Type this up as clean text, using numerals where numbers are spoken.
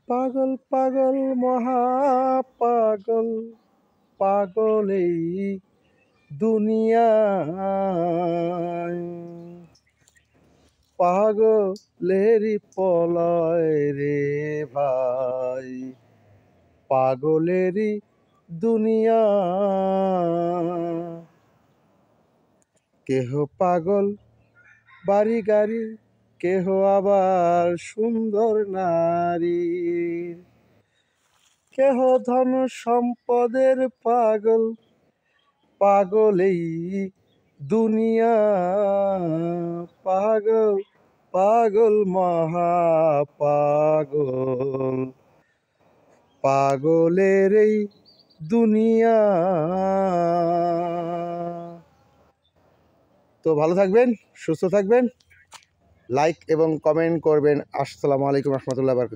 পাগল পাগল মহা পাগল, পাগল এই দুনিয়ায়। পাগলেরই পলয় রে ভাই, পাগলেরই দুনিয়া। কেহ পাগল বাড়ি গাড়ি, কেহ আবার সুন্দর নারী, কেহ ধন সম্পদের পাগল, পাগল এই দুনিয়া। পাগল পাগল মহা পাগল, পাগলের এই দুনিয়া। তো ভালো থাকবেন, সুস্থ থাকবেন, লাইক এবং কমেন্ট করবেন। আসসালামু আলাইকুম রহমতুল্লাহ।